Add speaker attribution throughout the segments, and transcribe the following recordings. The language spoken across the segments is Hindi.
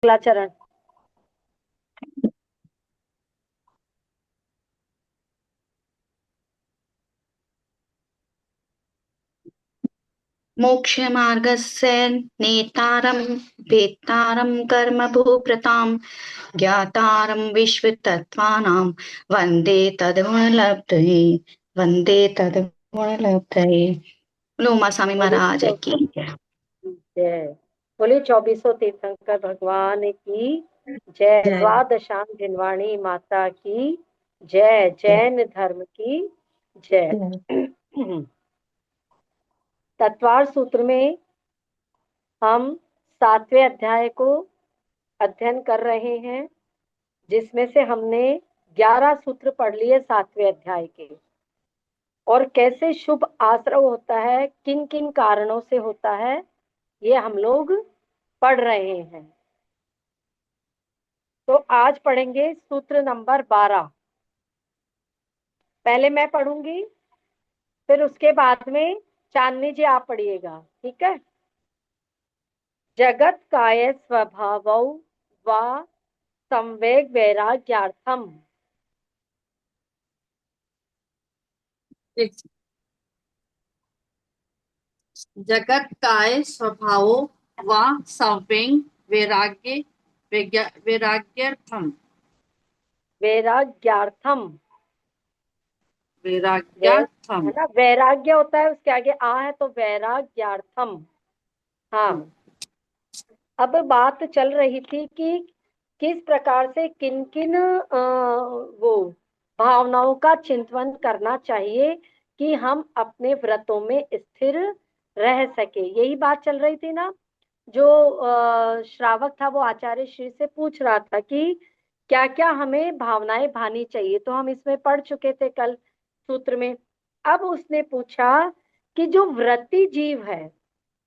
Speaker 1: अगला चरण।
Speaker 2: मोक्षमार्गस्य नेतारं वेत्तारं कर्मभूभृतां ज्ञातारं विश्वतत्त्वानां वन्दे तद्गुणलब्धये वन्दे तद्गुणलब्धये। बोलो उमा स्वामी
Speaker 1: बोलिए
Speaker 2: महाराज की जय।
Speaker 1: जय। बोलिए 2400 तीर्थंकर भगवान की जय।
Speaker 2: जय
Speaker 1: द्वादशां जिनवाणी माता की जय।
Speaker 2: जय
Speaker 1: जैन धर्म की जय।
Speaker 2: जय।
Speaker 1: तत्वार सूत्र में हम 7वें अध्याय को अध्ययन कर रहे हैं, जिसमें से हमने 11 सूत्र पढ़ लिए 7वें अध्याय के, और कैसे शुभ आश्रव होता है, किन किन कारणों से होता है, ये हम लोग पढ़ रहे हैं। तो आज पढ़ेंगे सूत्र नंबर 12। पहले मैं पढ़ूंगी, फिर उसके बाद में चांदनी जी आप पढ़िएगा, ठीक है। जगत काय स्वभावौ वा संवेग वैराग्यार्थम।
Speaker 3: एक जगत काय स्वभावो वा संवेग वैराग्यर्थम
Speaker 1: वैराग्यार्थम। है
Speaker 3: वैराग्यार्थम।
Speaker 1: ना, वैराग्य होता है, उसके आगे आ है तो वैराग्यार्थम। हाँ। अब बात चल रही थी कि किस प्रकार से किन किन वो भावनाओं का चिंतन करना चाहिए कि हम अपने व्रतों में स्थिर रह सके। यही बात चल रही थी ना। जो श्रावक था वो आचार्य श्री से पूछ रहा था कि क्या क्या हमें भावनाएं भानी चाहिए, तो हम इसमें पढ़ चुके थे कल सूत्र में। अब उसने पूछा कि जो व्रती जीव है,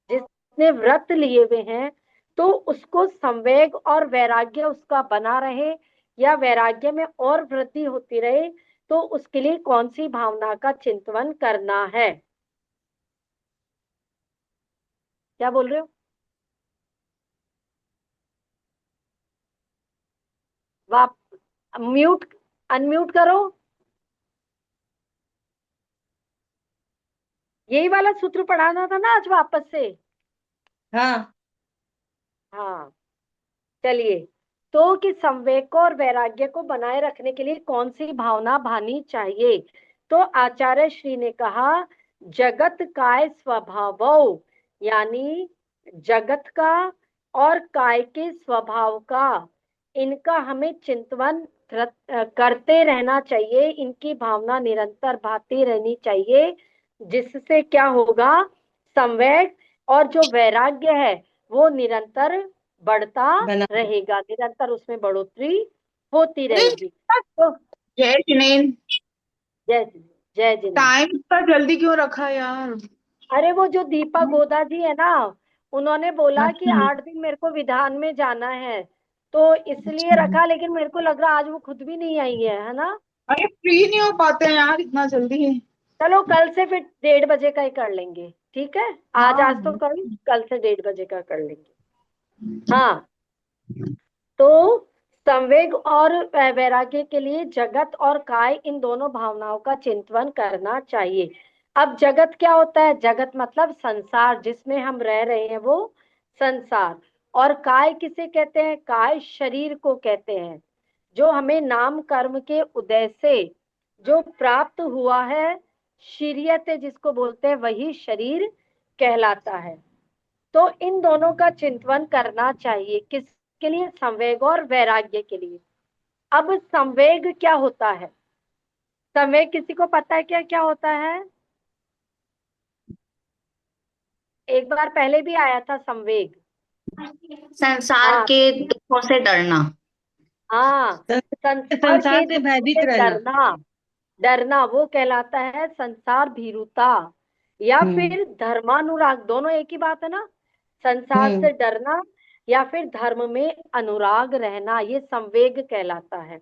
Speaker 1: जिसने व्रत लिए हुए हैं, तो उसको संवेग और वैराग्य उसका बना रहे या वैराग्य में और वृद्धि होती रहे, तो उसके लिए कौन सी भावना का चिंतन करना है। क्या बोल रहे हो? वाप म्यूट, अनम्यूट करो। यही वाला सूत्र पढ़ाना था ना आज वापस से।
Speaker 2: हाँ।
Speaker 1: हाँ, चलिए। तो कि संवेग को और वैराग्य को बनाए रखने के लिए कौन सी भावना भानी चाहिए, तो आचार्य श्री ने कहा जगत काय स्वभाव, यानी जगत का और काय के स्वभाव का, इनका हमें चिंतन करते रहना चाहिए। इनकी भावना निरंतर भाती रहनी चाहिए, जिससे क्या होगा, संवेग और जो वैराग्य है वो निरंतर बढ़ता
Speaker 2: बना।
Speaker 1: रहेगा, निरंतर उसमें बढ़ोतरी होती
Speaker 2: अरे
Speaker 1: रहेगी। तो
Speaker 2: जय जिनेन।
Speaker 1: जय जय जिनेन्द्र।
Speaker 2: टाइम इतना जल्दी क्यों रखा यार।
Speaker 1: अरे वो जो दीपा गोदा जी है ना, उन्होंने बोला कि
Speaker 2: अच्छा
Speaker 1: 8 दिन मेरे को विधान में जाना है, तो इसलिए
Speaker 2: अच्छा।
Speaker 1: रखा। लेकिन मेरे को लग रहा आज वो खुद भी नहीं आई है ना।
Speaker 2: अरे फ्री नहीं हो पाते हैं यार इतना जल्दी।
Speaker 1: चलो कल से फिर 1:30 बजे का ही कर लेंगे, ठीक है। आज
Speaker 2: हाँ।
Speaker 1: तो कल से 1:30 बजे का कर लेंगे। हाँ। तो संवेग और वैराग्य के लिए जगत और काय, इन दोनों भावनाओं का चिंतन करना चाहिए। अब जगत क्या होता है? जगत मतलब संसार, जिसमें हम रह रहे हैं वो संसार। और काय किसे कहते हैं? काय शरीर को कहते हैं, जो हमें नाम कर्म के उदय से जो प्राप्त हुआ है, शरीयत जिसको बोलते हैं, वही शरीर कहलाता है। तो इन दोनों का चिंतन करना चाहिए, किसके लिए? संवेग और वैराग्य के लिए। अब संवेग क्या होता है? संवेग किसी को पता है क्या क्या होता है? एक बार पहले भी आया था संवेग।
Speaker 2: संसार
Speaker 1: हाँ।
Speaker 2: के दुखों से डरना।
Speaker 1: हाँ, संसार
Speaker 2: संसार
Speaker 1: के
Speaker 2: से
Speaker 1: दुखों
Speaker 2: भयभीत
Speaker 1: से
Speaker 2: रहना।
Speaker 1: डरना। डरना वो कहलाता है संसार भीरुता, या
Speaker 2: हम्म
Speaker 1: फिर धर्मानुराग। दोनों एक ही बात है ना। संसार
Speaker 2: हम्म।
Speaker 1: से डरना या फिर धर्म में अनुराग रहना, ये संवेग कहलाता है।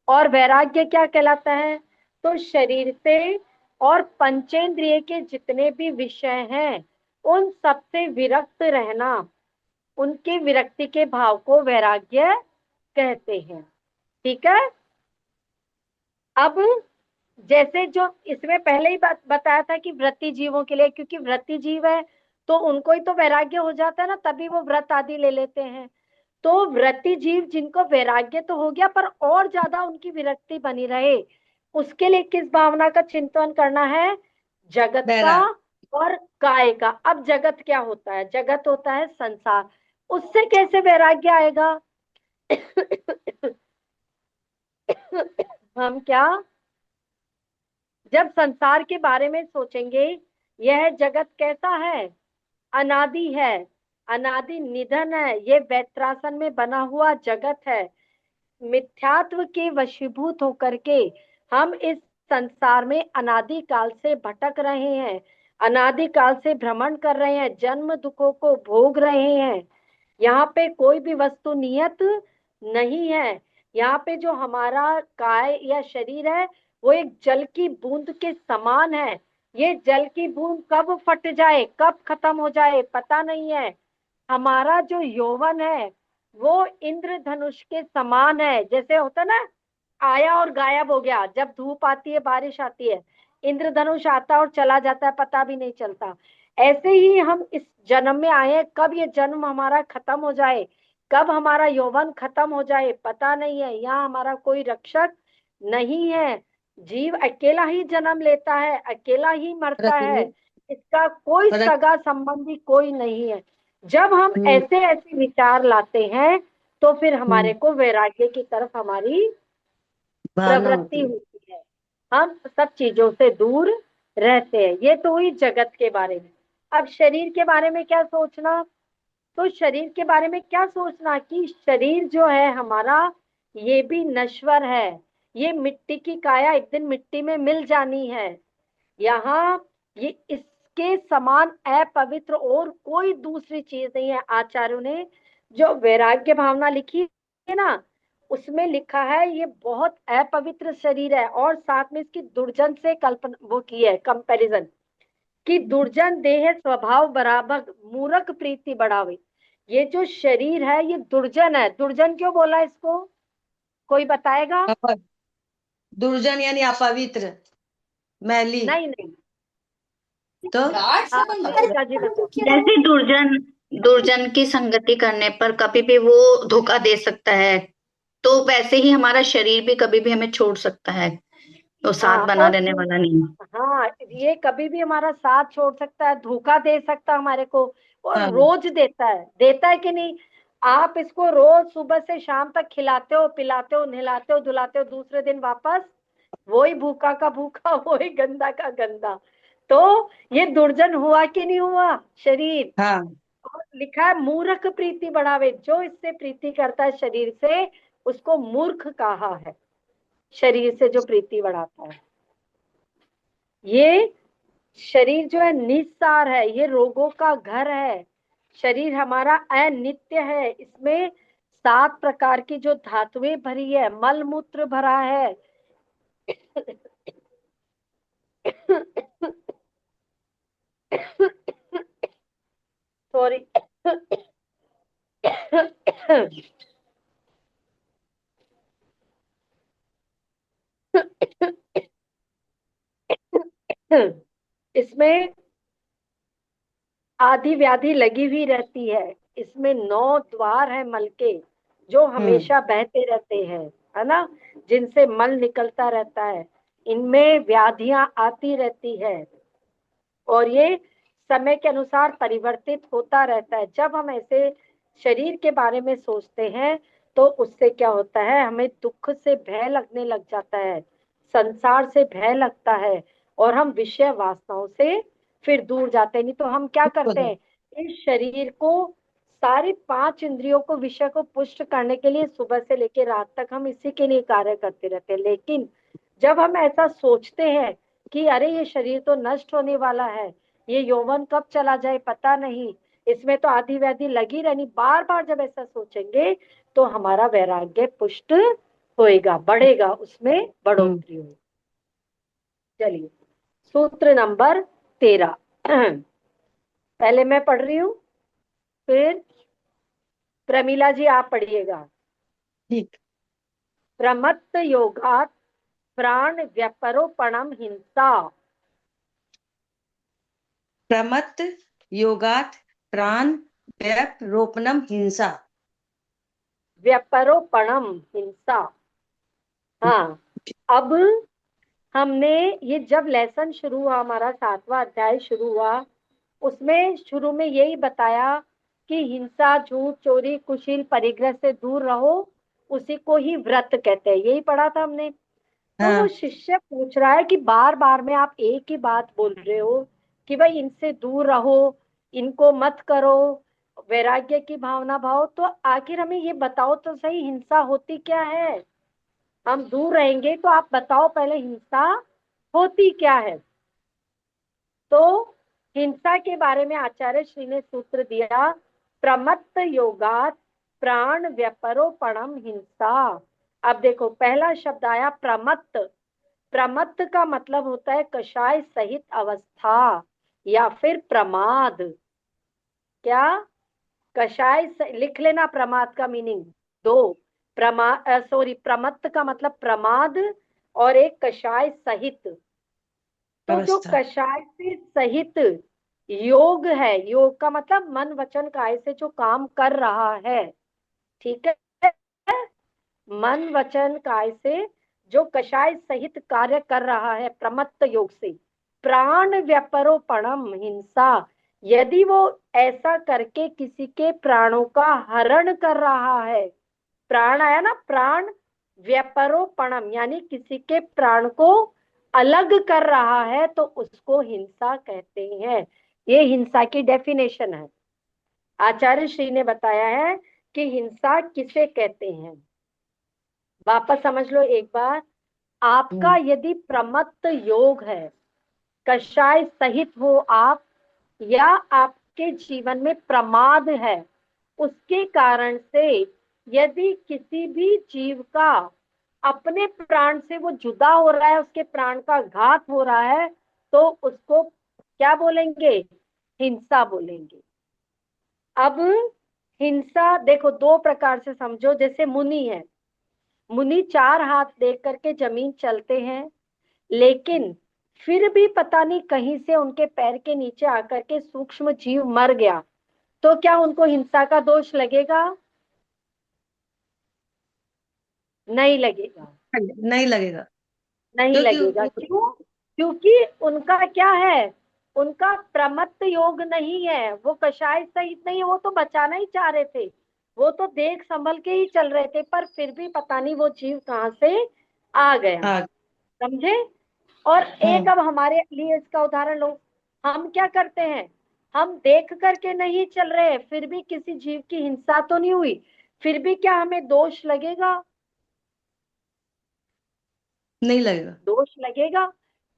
Speaker 1: और वैराग्य क्या कहलाता है? तो शरीर से और पंचेंद्रिय के जितने भी विषय हैं, उन सब से विरक्त रहना, उनकी विरक्ति के भाव को वैराग्य कहते हैं। ठीक है। अब जैसे जो इसमें पहले ही बताया था कि व्रती जीवों के लिए, क्योंकि व्रती जीव है तो उनको ही तो वैराग्य हो जाता है ना, तभी वो व्रत आदि ले लेते हैं। तो व्रती जीव जिनको वैराग्य तो हो गया, पर और ज्यादा उनकी विरक्ति बनी रहे, उसके लिए किस भावना का चिंतन करना है? जगत का
Speaker 4: वैराग।
Speaker 1: और काय का। अब जगत क्या होता है? जगत होता है संसार। उससे कैसे वैराग्य आएगा? हम क्या, जब संसार के बारे में सोचेंगे, यह जगत कैसा है? अनादि है, अनादि निधन है, ये वैत्रासन में बना हुआ जगत है। मिथ्यात्व के वशीभूत होकर के हम इस संसार में अनादि काल से भटक रहे हैं, अनादि काल से भ्रमण कर रहे हैं, जन्म दुखों को भोग रहे हैं। यहाँ पे कोई भी वस्तु नियत नहीं है। यहाँ पे जो हमारा काय या शरीर है वो एक जल की बूंद के समान है। ये जल की बूंद कब फट जाए, कब खत्म हो जाए, पता नहीं है। हमारा जो यौवन है वो इंद्रधनुष के समान है। जैसे होता ना, आया और गायब हो गया, जब धूप आती है बारिश आती है, इंद्रधनुष आता है और चला जाता है, पता भी नहीं चलता। ऐसे ही हम इस जन्म में आए हैं, कब ये जन्म हमारा खत्म हो जाए, कब हमारा यौवन खत्म हो जाए, पता नहीं है। यहाँ हमारा कोई रक्षक नहीं है। जीव अकेला ही जन्म लेता है, अकेला ही मरता है, इसका कोई सगा संबंधी कोई नहीं है। जब हम ऐसे ऐसे विचार लाते हैं तो फिर हमारे को वैराग्य की तरफ हमारी प्रवृत्ति होती है, हम सब चीजों से दूर रहते हैं। ये तो हुई जगत के बारे में। अब शरीर के बारे में क्या सोचना? तो शरीर के बारे में क्या सोचना कि शरीर जो है हमारा, ये भी नश्वर है। ये मिट्टी की काया एक दिन मिट्टी में मिल जानी है। यहाँ ये इसके समान अपवित्र और कोई दूसरी चीज नहीं है। आचार्यों ने जो वैराग्य भावना लिखी है ना, उसमें लिखा है ये बहुत अपवित्र शरीर है, और साथ में इसकी दुर्जन से कल्पना वो की है, कंपैरिजन, कि दुर्जन देह स्वभाव बराबर मूरख प्रीति बढ़ावे। ये जो शरीर है ये दुर्जन है। दुर्जन क्यों बोला इसको? कोई बताएगा?
Speaker 4: दुर्जन यानी अपवित्र, मैली।
Speaker 1: नहीं नहीं,
Speaker 4: तो
Speaker 1: रीता जी बताओ।
Speaker 2: जैसे दुर्जन, दुर्जन की संगति करने पर कभी भी वो धोखा दे सकता है, तो वैसे ही हमारा शरीर भी कभी भी हमें छोड़ सकता है, तो साथ
Speaker 1: हाँ,
Speaker 2: बना
Speaker 1: और
Speaker 2: रहने वाला नहीं।
Speaker 1: हाँ, ये कभी भी हमारा साथ छोड़ सकता है, धोखा दे सकता है हमारे को, और
Speaker 4: हाँ,
Speaker 1: रोज देता है कि नहीं? आप इसको रोज सुबह से शाम तक खिलाते हो, पिलाते हो, नहलाते हो, धुलाते हो, दूसरे दिन वापस वही भूखा का भूखा, वही गंदा का गंदा। तो ये दुर्जन हुआ कि नहीं हुआ शरीर?
Speaker 4: हाँ,
Speaker 1: और लिखा है मूर्ख प्रीति बढ़ावे, जो इससे प्रीति करता है शरीर से उसको मूर्ख कहा है। शरीर से जो प्रीति बढ़ाता है, ये शरीर जो है निस्सार है, ये रोगों का घर है। शरीर हमारा अनित्य है, इसमें 7 प्रकार की जो धातुएं भरी है, मल मूत्र भरा है। सॉरी। इसमें आधी व्याधि लगी हुई रहती है। इसमें 9 द्वार है मल के, जो हमेशा बहते रहते हैं, है ना, जिनसे मल निकलता रहता है। इनमें व्याधियां आती रहती है और ये समय के अनुसार परिवर्तित होता रहता है। जब हम ऐसे शरीर के बारे में सोचते हैं तो उससे क्या होता है, हमें दुख से भय लगने लग जाता है, संसार से भय लगता है, और हम विषय वासनाओं से फिर दूर जाते हैं। नहीं तो हम क्या करते हैं, इस शरीर को, सारी 5 इंद्रियों को, विषय को पुष्ट करने के लिए सुबह से लेकर रात तक हम इसी के लिए कार्य करते रहते हैं। लेकिन जब हम ऐसा सोचते हैं कि अरे ये शरीर तो नष्ट होने वाला है, ये यौवन कब चला जाए पता नहीं, इसमें तो आधी व्याधि लगी रहनी, बार बार जब ऐसा सोचेंगे तो हमारा वैराग्य पुष्ट होएगा, बढ़ेगा, उसमें बढ़ोतरी होगी। चलिए, सूत्र नंबर 13। पहले मैं पढ़ रही हूँ, फिर प्रमीला जी आप पढ़िएगा।
Speaker 4: ठीक।
Speaker 1: प्रमत्त योगात प्राण व्यपरोपणम हिंसा।
Speaker 4: प्रमत्त योगात प्राण व्यपरोपणम हिंसा।
Speaker 1: व्यपरोपणम हिंसा। हाँ, अब हमने ये जब लेसन शुरू हुआ, हमारा 7वां अध्याय शुरू हुआ, उसमें शुरू में यही बताया कि हिंसा, झूठ, चोरी, कुशील, परिग्रह से दूर रहो, उसी को ही व्रत कहते हैं। यही पढ़ा था हमने। तो वो
Speaker 4: हाँ।
Speaker 1: शिष्य पूछ रहा है कि बार बार में आप एक ही बात बोल रहे हो कि भाई इनसे दूर रहो, इनको मत करो, वैराग्य की भावना भाव, तो आखिर हमें ये बताओ तो सही, हिंसा होती क्या है? हम दूर रहेंगे तो आप बताओ पहले हिंसा होती क्या है। तो हिंसा के बारे में आचार्य श्री ने सूत्र दिया, प्रमत्त योगात प्राण व्यपरोपणम हिंसा। अब देखो पहला शब्द आया प्रमत्त। प्रमत्त का मतलब होता है कषाय सहित अवस्था या फिर प्रमाद। क्या? लिख लेना प्रमाद का मीनिंग दो। प्रमत्त का मतलब प्रमाद, और एक कषाय सहित। तो जो
Speaker 4: अवस्था।
Speaker 1: कषाय से सहित योग है, योग का मतलब मन वचन काय से जो काम कर रहा है, ठीक है, मन वचन काय से जो कषाय सहित कार्य कर रहा है प्रमत्त योग से, प्राण व्यपरोपणम हिंसा, यदि वो ऐसा करके किसी के प्राणों का हरण कर रहा है, प्राण आया ना, प्राण व्यपरोपणम यानी किसी के प्राण को अलग कर रहा है, तो उसको हिंसा कहते हैं। ये हिंसा की डेफिनेशन है। आचार्य श्री ने बताया है कि हिंसा किसे कहते हैं। वापस समझ लो एक बार। आपका यदि प्रमत्त योग है, कषाय सहित हो आप, या आपके जीवन में प्रमाद है, उसके कारण से यदि किसी भी जीव का अपने प्राण से वो जुदा हो रहा है, उसके प्राण का घात हो रहा है, तो उसको क्या बोलेंगे? हिंसा बोलेंगे। अब हिंसा देखो दो प्रकार से समझो। जैसे मुनि है, मुनि 4 हाथ देख करके जमीन चलते हैं, लेकिन फिर भी पता नहीं कहीं से उनके पैर के नीचे आकर के सूक्ष्म जीव मर गया, तो क्या उनको हिंसा का दोष लगेगा? नहीं लगेगा।
Speaker 4: नहीं लगेगा।
Speaker 1: नहीं लगेगा।
Speaker 4: क्योंकि
Speaker 1: क्यों? क्योंकि उनका क्या है, उनका प्रमत्त योग नहीं है, वो कषाय सहित नहीं है, वो तो बचाना ही चाह रहे थे, वो तो देख संभल के ही चल रहे थे, पर फिर भी पता नहीं वो जीव कहाँ से आ गया।
Speaker 4: हाँ।
Speaker 1: समझे? और एक अब हमारे लिए इसका उदाहरण लो। हम क्या करते हैं, हम देख करके नहीं चल रहे, फिर भी किसी जीव की हिंसा तो नहीं हुई, फिर भी क्या हमें दोष लगेगा?
Speaker 4: नहीं लगेगा।
Speaker 1: दोष लगेगा,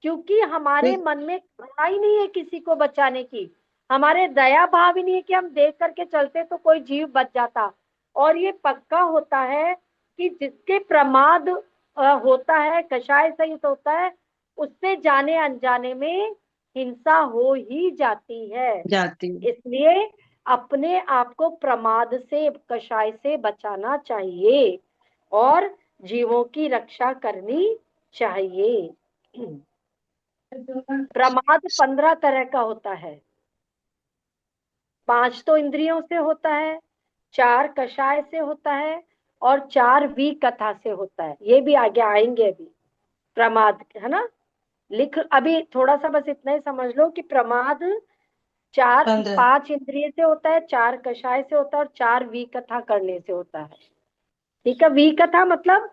Speaker 1: क्योंकि हमारे मन में करुणा ही नहीं है किसी को बचाने की, हमारे दया भाव ही नहीं है कि हम देख करके चलते तो कोई जीव बच जाता। और ये पक्का होता है कि जिसके प्रमाद होता है, कषाय सहित होता है, उससे जाने अनजाने में हिंसा हो ही जाती है।
Speaker 4: जाती है।
Speaker 1: इसलिए अपने आप को प्रमाद से, कषाय से बचाना चाहिए और जीवों की रक्षा करनी चाहिए। प्रमाद 15 तरह का होता है। 5 तो इंद्रियों से होता है, 4 कषाय से होता है, और 4 विकथा से होता है। ये भी आगे आएंगे अभी प्रमाद, है ना। लिख अभी थोड़ा सा बस इतना ही समझ लो कि प्रमाद
Speaker 4: 15।
Speaker 1: 5 इंद्रिय से होता है, 4 कषाय से होता है, और 4 विकथा करने से होता है। ठीक है, विकथा मतलब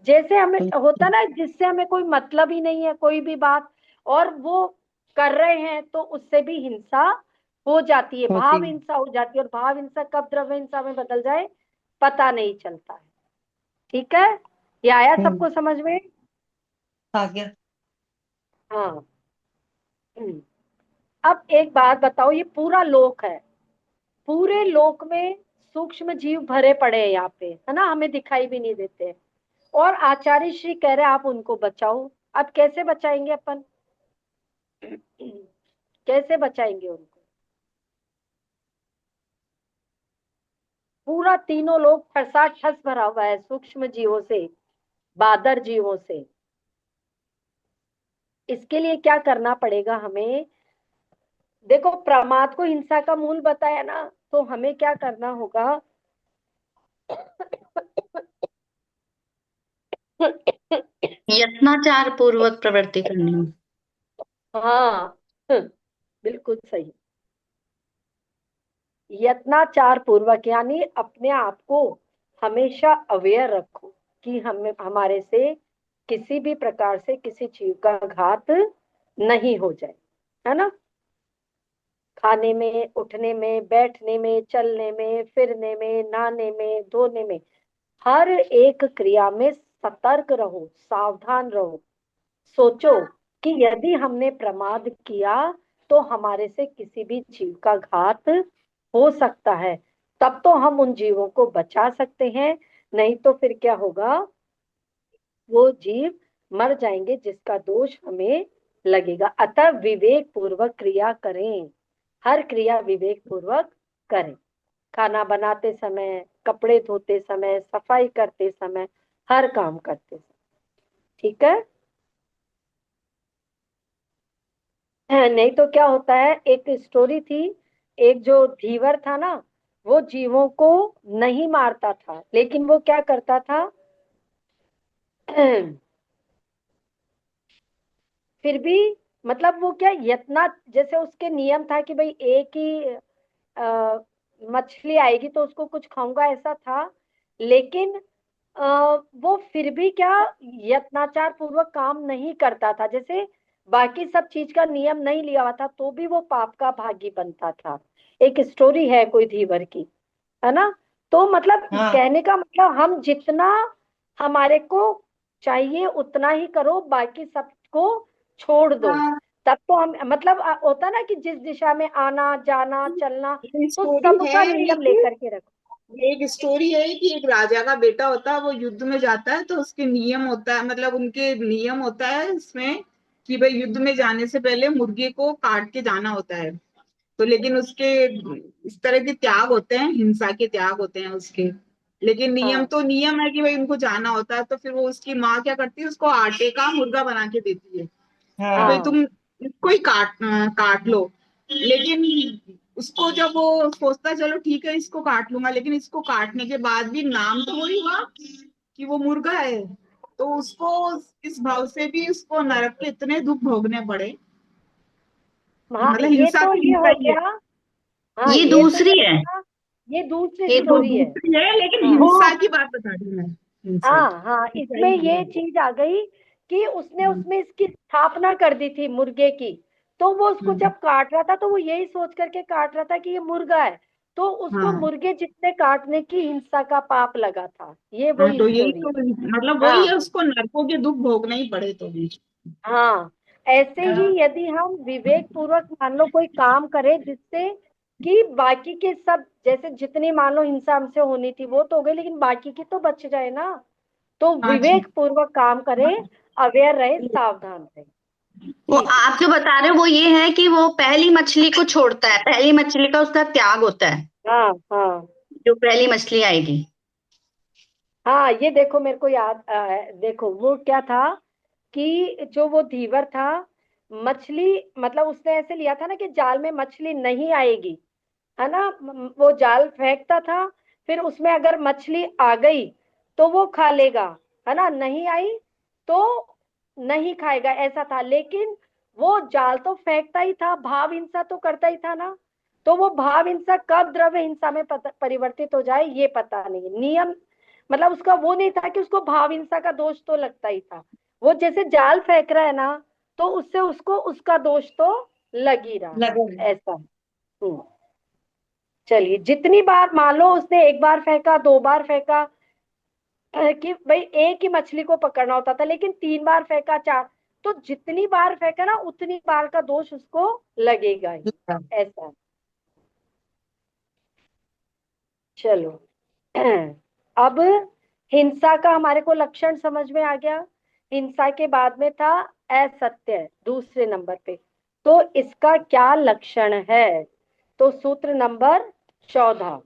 Speaker 1: जैसे हमें होता ना, जिससे हमें कोई मतलब ही नहीं है कोई भी बात, और वो कर रहे हैं, तो उससे भी हिंसा हो जाती है,
Speaker 4: होती
Speaker 1: भाव
Speaker 4: है।
Speaker 1: हिंसा हो जाती है। और भाव हिंसा कब द्रव्य हिंसा में बदल जाए पता नहीं चलता है। ठीक है, ये आया सबको समझ में?
Speaker 4: आ गया।
Speaker 1: हाँ। अब एक बात बताओ, ये पूरा लोक है, पूरे लोक में सूक्ष्म जीव भरे पड़े हैं यहाँ पे, है ना, हमें दिखाई भी नहीं देते, और आचार्य श्री कह रहे हैं आप उनको बचाओ। अब कैसे बचाएंगे अपन? कैसे बचाएंगे उनको? पूरा तीनों लोग ठसाठस भरा हुआ है सूक्ष्म जीवों से, बादर जीवों से। इसके लिए क्या करना पड़ेगा हमें? देखो, प्रमाद को हिंसा का मूल बताया ना, तो हमें क्या करना होगा?
Speaker 2: यत्नाचार पूर्वक प्रवृत्ति करनी हो।
Speaker 1: हाँ, बिल्कुल सही। यत्नाचार पूर्वक यानी अपने आप को हमेशा अवेयर रखो कि हमें हमारे से किसी भी प्रकार से किसी चीज का घात नहीं हो जाए, है ना? खाने में, उठने में, बैठने में, चलने में, फिरने में, नहाने में, धोने में, हर एक क्रिया में सतर्क रहो, सावधान रहो। सोचो कि यदि हमने प्रमाद किया तो हमारे से किसी भी जीव का घात हो सकता है, तब तो हम उन जीवों को बचा सकते हैं, नहीं तो फिर क्या होगा? वो जीव मर जाएंगे जिसका दोष हमें लगेगा। अतः विवेक पूर्वक क्रिया करें, हर क्रिया विवेक पूर्वक करें। खाना बनाते समय, कपड़े धोते समय, सफाई करते समय, हर काम करते समय। ठीक है? नहीं तो क्या होता है, एक स्टोरी थी, एक जो धीवर था ना, वो जीवों को नहीं मारता था, लेकिन वो क्या करता था? फिर भी मतलब वो क्या यत्ना, जैसे उसके नियम था कि भाई एक ही मछली आएगी तो उसको कुछ खाऊंगा, ऐसा था। लेकिन वो फिर भी क्या यत्नाचार पूर्वक काम नहीं करता था, जैसे बाकी सब चीज का नियम नहीं लिया हुआ था, तो भी वो पाप का भागी बनता था। एक स्टोरी है कोई धीवर की, है ना? तो मतलब
Speaker 4: हाँ
Speaker 1: कहने का मतलब, हम जितना हमारे को चाहिए उतना ही करो, बाकी सबको छोड़ दो। तब तो हम मतलब होता ना कि जिस दिशा में आना जाना चलना,
Speaker 5: ये
Speaker 1: तो
Speaker 5: स्टोरी
Speaker 1: सबका
Speaker 5: है
Speaker 1: नियम
Speaker 5: एक
Speaker 1: लेकर के रखो।
Speaker 5: ये एक स्टोरी है कि एक राजा का बेटा होता है, वो युद्ध में जाता है, तो उसके नियम होता है, मतलब उनके नियम होता है इसमें कि भाई युद्ध में जाने से पहले मुर्गे को काट के जाना होता है। तो लेकिन उसके इस तरह के त्याग होते हैं, हिंसा के त्याग होते हैं उसके। लेकिन नियम
Speaker 1: हाँ
Speaker 5: तो नियम है कि भाई उनको जाना होता है, तो फिर वो उसकी माँ क्या करती है, उसको आटे का मुर्गा बना के देती है कि भाई
Speaker 1: हाँ
Speaker 5: तुम इसको ही काट लो। लेकिन उसको जब वो सोचता है चलो ठीक है इसको काट लूंगा, लेकिन इसको काटने के बाद भी नाम तो वही हुआ कि वो मुर्गा है। तो उसको इस भाव से भी उसको नरक के इतने दुख भोगने पड़े।
Speaker 1: हाँ,
Speaker 5: मतलब
Speaker 1: ये
Speaker 5: हिंसा
Speaker 1: तो
Speaker 5: तो
Speaker 1: ये
Speaker 5: हिंसा
Speaker 1: हो
Speaker 5: ही है।
Speaker 1: गया। हाँ,
Speaker 2: ये
Speaker 1: ये तो ये
Speaker 2: दूसरी
Speaker 1: हो
Speaker 2: है।
Speaker 1: गया, ये दूसरी
Speaker 2: ये
Speaker 5: वो
Speaker 1: स्टोरी है।
Speaker 5: दूसरी है, लेकिन
Speaker 1: हाँ
Speaker 5: हिंसा की बात बता रही हूँ मैं। हिंसा
Speaker 1: हाँ हाँ,
Speaker 5: हिंसा
Speaker 1: इसमें
Speaker 5: ही
Speaker 1: ये
Speaker 5: है।
Speaker 1: चीज आ गई कि उसने
Speaker 5: हम्म,
Speaker 1: उसमें इसकी स्थापना कर दी थी मुर्गे की। तो वो उसको
Speaker 5: हम्म,
Speaker 1: जब काट रहा था तो वो यही सोच करके काट रहा था कि ये मुर्गा है, तो उसको
Speaker 5: हाँ
Speaker 1: मुर्गे जितने काटने की हिंसा का पाप लगा था। ये
Speaker 5: हाँ,
Speaker 1: वही
Speaker 5: तो यही
Speaker 1: स्टोरी
Speaker 5: तो,
Speaker 1: है।
Speaker 5: मतलब वही है,
Speaker 1: हाँ
Speaker 5: उसको नरकों के दुख भोगने ही पड़े तो भी।
Speaker 1: हाँ, ऐसे ही यदि हम विवेक पूर्वक मान लो कोई काम करें जिससे कि बाकी के सब, जैसे जितनी मान लो हिंसा हमसे होनी थी वो तो हो गई, लेकिन बाकी की तो बच जाए ना, तो
Speaker 5: हाँ जी।
Speaker 1: विवेक पूर्वक काम करें, अवेयर रहे, सावधान रहे।
Speaker 2: वो
Speaker 1: ठीक है।
Speaker 2: आप जो बता रहे हो वो ये है कि वो पहली मछली को छोड़ता है, पहली मछली का उसका त्याग होता है,
Speaker 1: हाँ हाँ
Speaker 2: जो पहली मछली आएगी।
Speaker 1: हाँ, ये देखो मेरे को याद देखो वो क्या था कि जो वो धीवर था, मछली मतलब उसने ऐसे लिया था ना कि जाल में मछली नहीं आएगी, है ना? वो जाल फेंकता था, फिर उसमें अगर मछली आ गई तो वो खा लेगा, है ना? नहीं आई तो नहीं खाएगा, ऐसा था। लेकिन वो जाल तो फेंकता ही था, भाव हिंसा तो करता ही था ना। तो वो भाव हिंसा कब द्रव्य हिंसा में परिवर्तित हो जाए ये पता नहीं, नियम मतलब उसका वो नहीं था कि उसको भाव हिंसा का दोष तो लगता ही था। वो जैसे जाल फेंक रहा है ना, तो उससे उसको उसका दोष तो लग ही रहा है,
Speaker 4: लगा।
Speaker 1: ऐसा। चलिए, जितनी बार मान लो उसने एक बार फेंका, दो बार फेंका, कि भाई एक ही मछली को पकड़ना होता था, लेकिन तीन बार फेंका, चार, तो जितनी बार फेंका ना उतनी बार का दोष उसको लगेगा ही, ऐसा है। चलो, अब हिंसा का हमारे को लक्षण समझ में आ गया। हिंसा के बाद में था असत्य, दूसरे नंबर पे। तो इसका क्या लक्षण है? तो सूत्र नंबर 14,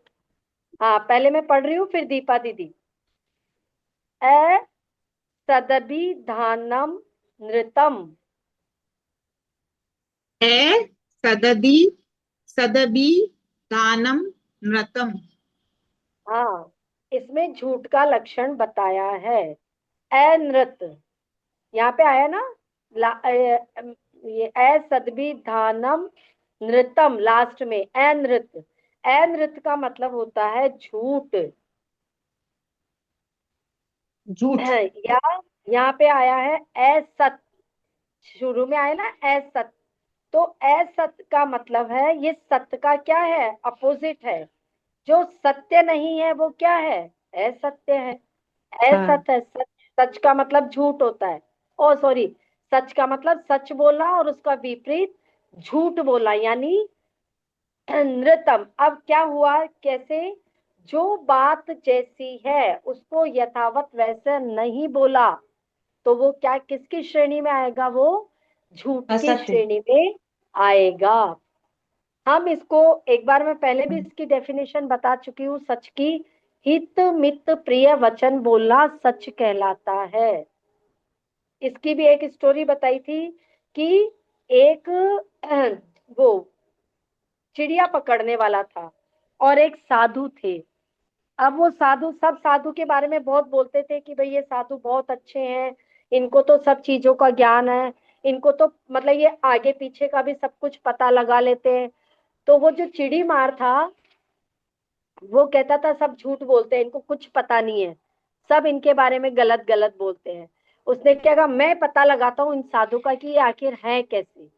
Speaker 1: हाँ, पहले मैं पढ़ रही हूँ, फिर दीपा दीदी। ए सदभिधानम नृतम।
Speaker 5: है सददी सदबी दानम नृतम।
Speaker 1: हाँ, इसमें झूठ का लक्षण बताया है। अनृत, यहाँ पे आया ना, ये असद्भिधानम नृतम लास्ट में, अनृत। अनृत का मतलब होता है झूठ।
Speaker 4: झूठ।
Speaker 1: या यहाँ पे आया है असत, शुरू में आया ना असत, तो असत का मतलब है ये सत्य का क्या है, अपोजिट है। जो सत्य नहीं है वो क्या है, असत्य है।
Speaker 4: हाँ।
Speaker 1: असत है सच, सच का मतलब झूठ होता है। ओ सॉरी, सच का मतलब सच बोला और उसका विपरीत झूठ बोला, यानी नृतम। अब क्या हुआ, कैसे, जो बात जैसी है उसको यथावत वैसे नहीं बोला, तो वो क्या, किसकी श्रेणी में आएगा, वो झूठ की
Speaker 4: असत्य।
Speaker 1: श्रेणी में आएगा। हम इसको एक बार, मैं पहले भी इसकी डेफिनेशन बता चुकी हूँ, सच की। हित मित प्रिय वचन बोलना सच कहलाता है। इसकी भी एक स्टोरी बताई थी कि एक वो चिड़िया पकड़ने वाला था और एक साधु थे। अब वो साधु, सब साधु के बारे में बहुत बोलते थे कि भाई ये साधु बहुत अच्छे हैं, इनको तो सब चीजों का ज्ञान है, इनको तो मतलब ये आगे पीछे का भी सब कुछ पता लगा लेते हैं। तो वो जो चिड़ी मार था, वो कहता था सब झूठ बोलते हैं, इनको कुछ पता नहीं है, सब इनके बारे में गलत गलत बोलते हैं। उसने क्या कहा, मैं पता लगाता हूँ इन साधु का कि ये आखिर है कैसे।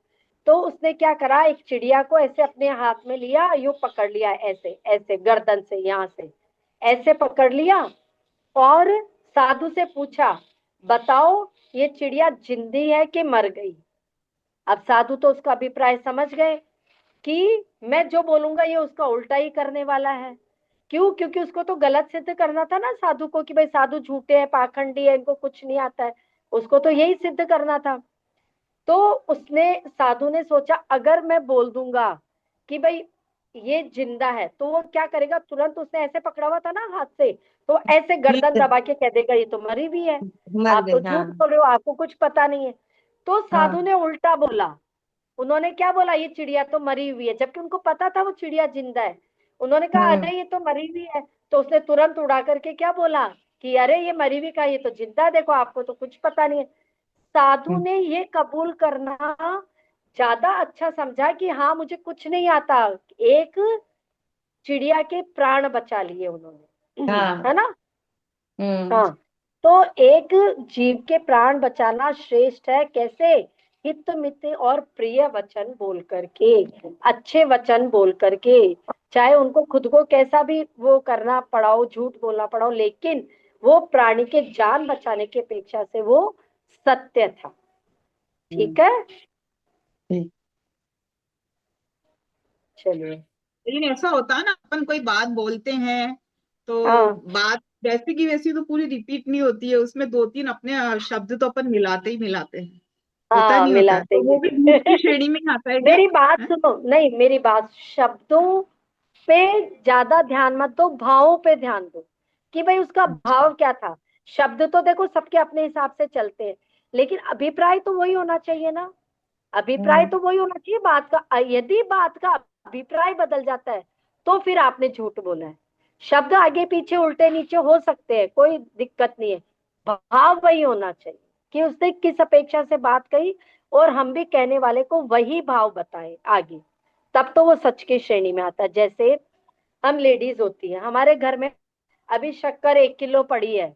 Speaker 1: तो उसने क्या करा, एक चिड़िया को ऐसे अपने हाथ में लिया, यूं पकड़ लिया, ऐसे ऐसे गर्दन से, यहाँ से ऐसे पकड़ लिया, और साधु से पूछा, बताओ ये चिड़िया जिंदी है कि मर गई। अब साधु तो उसका अभिप्राय समझ गए कि मैं जो बोलूंगा ये उसका उल्टा ही करने वाला है। क्यों, क्योंकि उसको तो गलत सिद्ध करना था ना साधु को, कि भाई साधु झूठे हैं, पाखंडी है, इनको कुछ नहीं आता है। उसको तो यही सिद्ध करना था। तो उसने, साधु ने सोचा, अगर मैं बोल दूंगा कि भाई ये जिंदा है, तो वो क्या करेगा, तुरंत, उसने ऐसे पकड़ा हुआ था ना हाथ से, तो ऐसे गर्दन
Speaker 4: ठीक।
Speaker 1: दबा के कह देगा ये तो मरी भी है,
Speaker 4: मर
Speaker 1: आप तो
Speaker 4: गई।
Speaker 1: झूठ
Speaker 4: हाँ।
Speaker 1: बोल रहे हो, आपको कुछ पता नहीं है। तो साधु
Speaker 4: हाँ।
Speaker 1: ने उल्टा बोला। उन्होंने क्या बोला, ये चिड़िया तो मरी हुई है, जबकि उनको पता था वो चिड़िया जिंदा है। उन्होंने कहा
Speaker 4: हम्म।
Speaker 1: अरे ये तो मरी हुई है। तो उसने तुरंत उड़ा करके क्या बोला कि अरे ये मरी हुई का, ये तो जिंदा है, देखो आपको तो कुछ पता नहीं है। साधु
Speaker 4: हम्म।
Speaker 1: ने ये कबूल करना ज्यादा अच्छा समझा कि हाँ मुझे कुछ नहीं आता, एक चिड़िया के प्राण बचा लिए उन्होंने,
Speaker 4: हाँ।
Speaker 1: है ना।
Speaker 4: हम्म।
Speaker 1: हाँ, तो एक जीव के प्राण बचाना श्रेष्ठ है, कैसे, हित मित और प्रिय वचन बोल करके, अच्छे वचन बोल करके, चाहे उनको खुद को कैसा भी वो करना पड़ाओ, झूठ बोलना पड़ाओ, लेकिन वो प्राणी के जान बचाने की अपेक्षा से वो सत्य था।
Speaker 4: हम्म।
Speaker 1: ठीक है,
Speaker 4: ठीक।
Speaker 1: चलिए।
Speaker 5: लेकिन ऐसा होता है ना, अपन कोई बात बोलते हैं तो
Speaker 1: हाँ
Speaker 5: बात वैसे की वैसी तो पूरी रिपीट नहीं होती है, उसमें दो तीन अपने शब्द तो अपन मिलाते ही मिलाते हैं। होता
Speaker 1: हाँ,
Speaker 5: नहीं होता है,
Speaker 1: मिलाते
Speaker 5: तो वो भी झूठ की
Speaker 1: ही
Speaker 5: श्रेणी में ही आता है क्या?
Speaker 1: मेरी बात
Speaker 5: है?
Speaker 1: सुनो, नहीं मेरी बात, शब्दों पे ज्यादा ध्यान मत दो, भावों पे ध्यान दो, कि भाई उसका
Speaker 5: अच्छा।
Speaker 1: भाव क्या था। शब्द तो देखो सबके अपने हिसाब से चलते हैं, लेकिन अभिप्राय तो वही होना चाहिए ना। अभिप्राय
Speaker 4: हम्म।
Speaker 1: तो वही होना चाहिए बात का। यदि बात का अभिप्राय बदल जाता है तो फिर आपने झूठ बोला है। शब्द आगे पीछे उल्टे नीचे हो सकते हैं, कोई दिक्कत नहीं है, भाव वही होना चाहिए कि उसने किस अपेक्षा से बात कही, और हम भी कहने वाले को वही भाव बताए आगे, तब तो वो सच की श्रेणी में आता है। जैसे हम लेडीज होती है, हमारे घर में अभी शक्कर 1 किलो पड़ी है,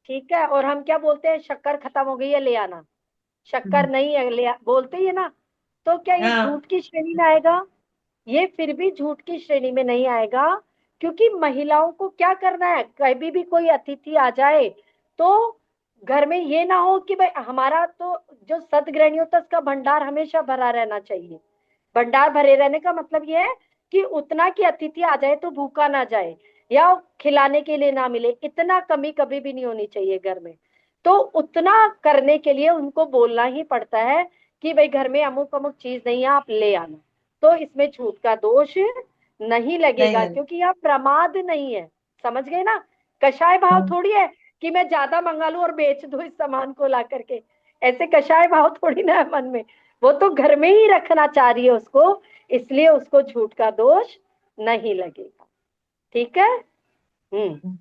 Speaker 1: ठीक है, और हम क्या बोलते हैं, शक्कर खत्म हो गई है ले आना, शक्कर
Speaker 4: हम्म।
Speaker 1: नहीं है ले बोलते ही है ना। तो क्या ये
Speaker 4: हाँ।
Speaker 1: झूठ की श्रेणी में आएगा, ये फिर भी झूठ की श्रेणी में नहीं आएगा। क्योंकि महिलाओं को क्या करना है, कभी भी कोई अतिथि आ जाए तो घर में ये ना हो कि भाई हमारा तो जो सदग्रहणी होता है उसका भंडार हमेशा भरा रहना चाहिए। भंडार भरे रहने का मतलब ये है कि उतना कि अतिथि आ जाए तो भूखा ना जाए, या खिलाने के लिए ना मिले, इतना कमी कभी भी नहीं होनी चाहिए घर में। तो उतना करने के लिए उनको बोलना ही पड़ता है कि भाई घर में अमुक अमुक चीज नहीं है, आप ले आना। तो इसमें झूठ का दोष नहीं
Speaker 4: नहीं
Speaker 1: लगेगा,
Speaker 4: लगे।
Speaker 1: क्योंकि यहाँ प्रमाद नहीं है। समझ गए ना? कषाय भाव
Speaker 4: हाँ
Speaker 1: थोड़ी है कि मैं ज्यादा मंगा लूं और बेच दूं इस सामान को ला करके। ऐसे कषाय भाव थोड़ी ना है मन में। वो तो घर में ही रखना चाह रही है उसको, इसलिए उसको झूठ का दोष नहीं लगेगा। ठीक है। हम्म।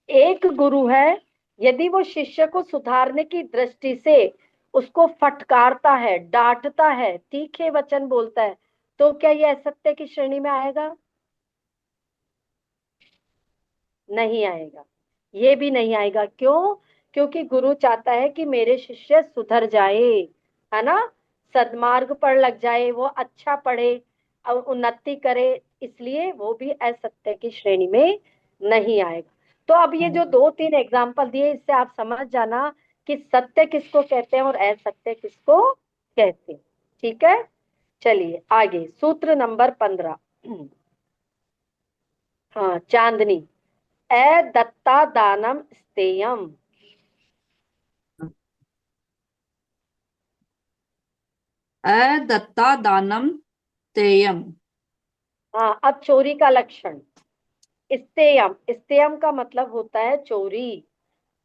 Speaker 1: एक गुरु है, यदि वो शिष्य को सुधारने की दृष्टि से उसको फटकारता है, डांटता है, तीखे वचन बोलता है, तो क्या ये असत्य की श्रेणी में आएगा? नहीं आएगा। ये भी नहीं आएगा। क्यों? क्योंकि गुरु चाहता है कि मेरे शिष्य सुधर जाए, है ना, सद्मार्ग पर लग जाए, वो अच्छा पढ़े और उन्नति करे, इसलिए वो भी असत्य की श्रेणी में नहीं आएगा। तो अब ये जो दो तीन एग्जाम्पल दिए, इससे आप समझ जाना कि सत्य किसको कहते हैं और असत्य किसको कहते हैं। ठीक है, चलिए आगे सूत्र नंबर 15। हाँ, चांदनी। दत्ता दानम स्तेयम।
Speaker 3: अदत्ता दानम तेयम।
Speaker 1: हाँ, अब चोरी का लक्षण। स्तेयम, स्तेयम का मतलब होता है चोरी।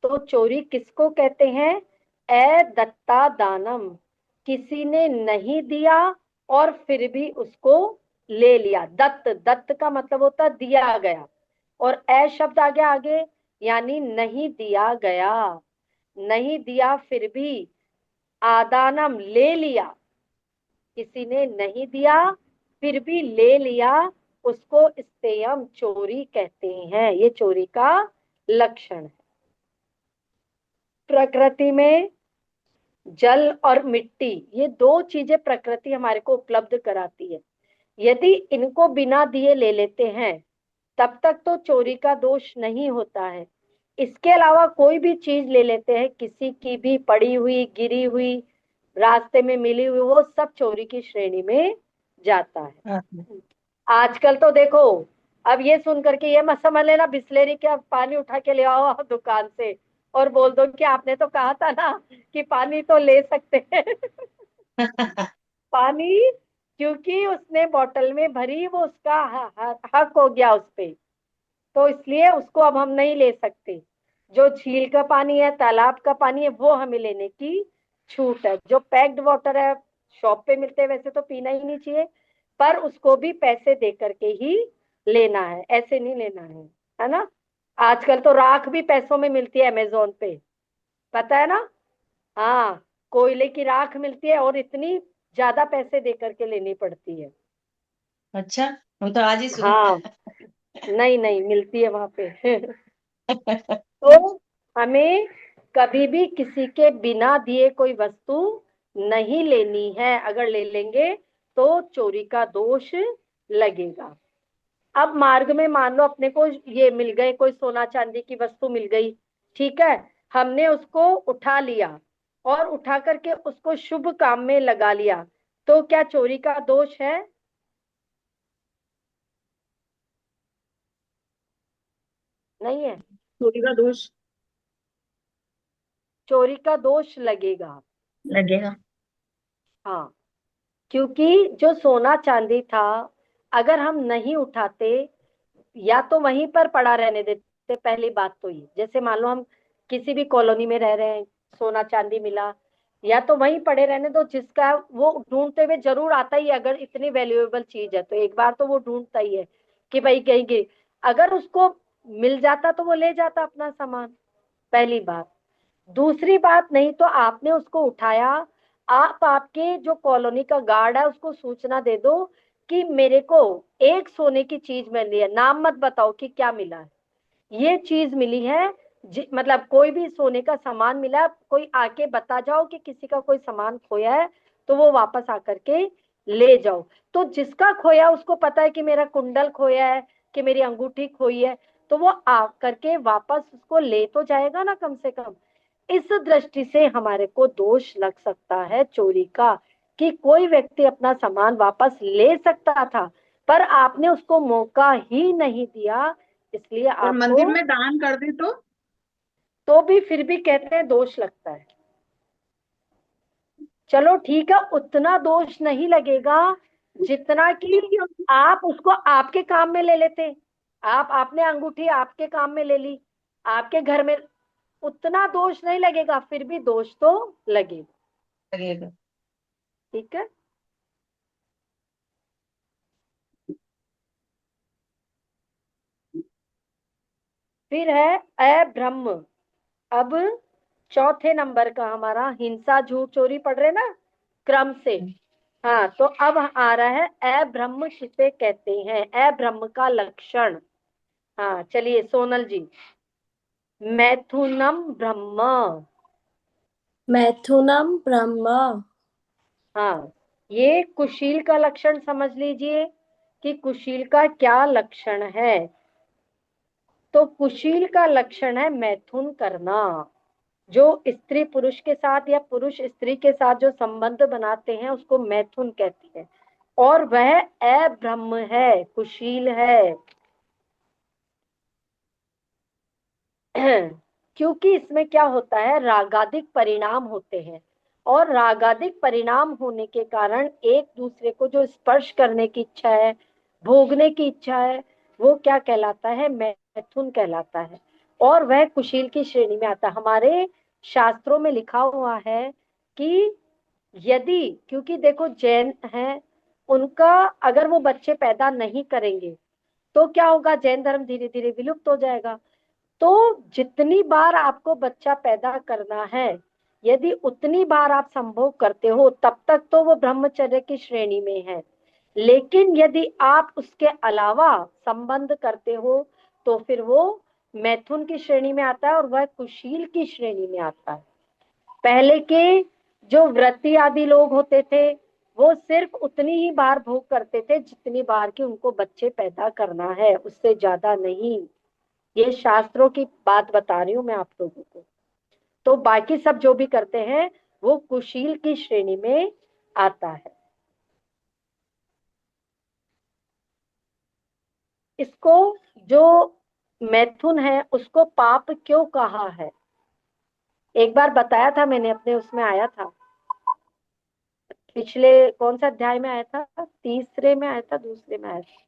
Speaker 1: तो चोरी किसको कहते हैं? दत्ता दानम, किसी ने नहीं दिया और फिर भी उसको ले लिया। दत्त, दत्त का मतलब होता है दिया गया, और शब्द आ गया आगे, यानी नहीं दिया गया, नहीं दिया फिर भी। आदानम, ले लिया, किसी ने नहीं दिया फिर भी ले लिया, उसको स्तेयम, चोरी कहते हैं। ये चोरी का लक्षण है। प्रकृति में जल और मिट्टी, ये दो चीजें प्रकृति हमारे को उपलब्ध कराती है। यदि इनको बिना दिए ले लेते हैं, तब तक तो चोरी का दोष नहीं होता है। इसके अलावा कोई भी चीज ले लेते हैं, किसी की भी पड़ी हुई, गिरी हुई, रास्ते में मिली हुई, वो सब चोरी की श्रेणी में जाता है।
Speaker 4: हाँ
Speaker 1: आजकल तो देखो, अब ये सुन करके ये मत समझ लेना बिस्लेरी के अब पानी उठा के ले आओ आप दुकान से और बोल दो कि आपने तो कहा था ना कि पानी तो ले सकते हैं। पानी, क्योंकि उसने बोतल में भरी, वो उसका हक हो गया उस पे, तो इसलिए उसको अब हम नहीं ले सकते। जो झील का पानी है, तालाब का पानी है, वो हमें लेने की छूट है। जो पैक्ड वाटर है, शॉप पे मिलते हैं, वैसे तो पीना ही नहीं चाहिए, पर उसको भी पैसे दे करके ही लेना है, ऐसे नहीं लेना है ना। आजकल तो राख भी पैसों में मिलती है अमेजोन पे, पता है ना? हाँ, कोयले की राख मिलती है और इतनी ज्यादा पैसे दे करके लेनी पड़ती है।
Speaker 4: अच्छा, हम तो आज ही सुना।
Speaker 1: हाँ, नहीं नहीं, मिलती है वहां पे। तो हमें कभी भी किसी के बिना दिए कोई वस्तु नहीं लेनी है। अगर ले लेंगे तो चोरी का दोष लगेगा। अब मार्ग में मान लो अपने को ये मिल गए, कोई सोना चांदी की वस्तु मिल गई, ठीक है, हमने उसको उठा लिया और उठा करके उसको शुभ काम में लगा लिया, तो क्या चोरी का दोष है? नहीं है।
Speaker 5: चोरी का दोष।
Speaker 1: चोरी का दोष लगेगा।
Speaker 2: लगेगा।
Speaker 1: हाँ, क्योंकि जो सोना चांदी था, अगर हम नहीं उठाते या तो वहीं पर पड़ा रहने देते, पहली बात तो ये, जैसे मान लो हम किसी भी कॉलोनी में रह रहे हैं, सोना चांदी मिला, या तो वहीं पड़े रहने दो, जिसका वो ढूंढते हुए जरूर आता ही है। अगर इतनी वैल्यूएबल चीज है तो एक बार तो वो ढूंढता ही है कि भाई कहीं गिरी, अगर उसको मिल जाता तो वो ले जाता अपना सामान, पहली बात। दूसरी बात, नहीं तो आपने उसको उठाया, आप आपके जो कॉलोनी का गार्ड है उसको सूचना दे दो कि मेरे को एक सोने की चीज मिली है, नाम मत बताओ कि क्या मिला है, ये चीज मिली है, मतलब कोई भी सोने का सामान मिला, कोई आके बता जाओ कि किसी का कोई सामान खोया है, तो वो वापस आकर के ले जाओ। तो जिसका खोया उसको पता है कि मेरा कुंडल खोया है, कि मेरी अंगूठी खोई है, तो वो आ करके वापस उसको ले तो जाएगा ना कम से कम। इस दृष्टि से हमारे को दोष लग सकता है चोरी का, कि कोई व्यक्ति अपना सामान वापस ले सकता था, पर आपने उसको मौका ही नहीं दिया, इसलिए
Speaker 5: और
Speaker 1: आपको,
Speaker 5: मंदिर में दान कर दे तो
Speaker 1: तो भी फिर भी कहते हैं दोष लगता है। चलो ठीक है, उतना दोष नहीं लगेगा जितना कि आप उसको आपके काम में ले लेते। आपने अंगूठी आपके काम में ले ली, आपके घर में, उतना दोष नहीं लगेगा, फिर भी दोष तो लगेगा।
Speaker 4: लगेगा।
Speaker 1: ठीक है। फिर है अब्रह्म। अब चौथे नंबर का हमारा हिंसा झूठ चोरी पढ़ रहे ना क्रम से। हाँ, तो अब आ रहा है अब्रह्म किसे कहते हैं, अब्रह्म का लक्षण। हाँ चलिए सोनल जी। मैथुनम ब्रह्म।
Speaker 6: मैथुनम ब्रह्म।
Speaker 1: हाँ, ये कुशील का लक्षण समझ लीजिए कि कुशील का क्या लक्षण है। तो कुशील का लक्षण है मैथुन करना। जो स्त्री पुरुष के साथ या पुरुष स्त्री के साथ जो संबंध बनाते हैं उसको मैथुन कहती है, और वह अब्रह्म है, कुशील है। क्योंकि इसमें क्या होता है, रागादिक परिणाम होते हैं, और रागादिक परिणाम होने के कारण एक दूसरे को जो स्पर्श करने की इच्छा है, भोगने की इच्छा है, वो क्या कहलाता है, मैथुन कहलाता है, और वह कुशील की श्रेणी में आता है। हमारे शास्त्रों में लिखा हुआ है कि यदि, क्योंकि देखो जैन हैं, उनका अगर वो बच्चे पैदा नहीं करेंगे तो क्या होगा, जैन धर्म धीरे धीरे विलुप्त हो जाएगा। तो जितनी बार आपको बच्चा पैदा करना है, यदि उतनी बार आप संभोग करते हो तब तक तो वो ब्रह्मचर्य की श्रेणी में है। लेकिन यदि आप उसके अलावा संबंध करते हो तो फिर वो मैथुन की श्रेणी में आता है, और वह कुशील की श्रेणी में आता है। पहले के जो व्रती आदि लोग होते थे वो सिर्फ उतनी ही बार भोग करते थे जितनी बार कि उनको बच्चे पैदा करना है, उससे ज्यादा नहीं। ये शास्त्रों की बात बता रही हूं मैं आप लोगों को। तो बाकी सब जो भी करते हैं वो कुशील की श्रेणी में आता है। इसको, जो मैथुन है उसको पाप क्यों कहा है, एक बार बताया था मैंने, अपने उसमें आया था, पिछले कौन सा अध्याय में आया था, तीसरे में आया था, दूसरे में आया था,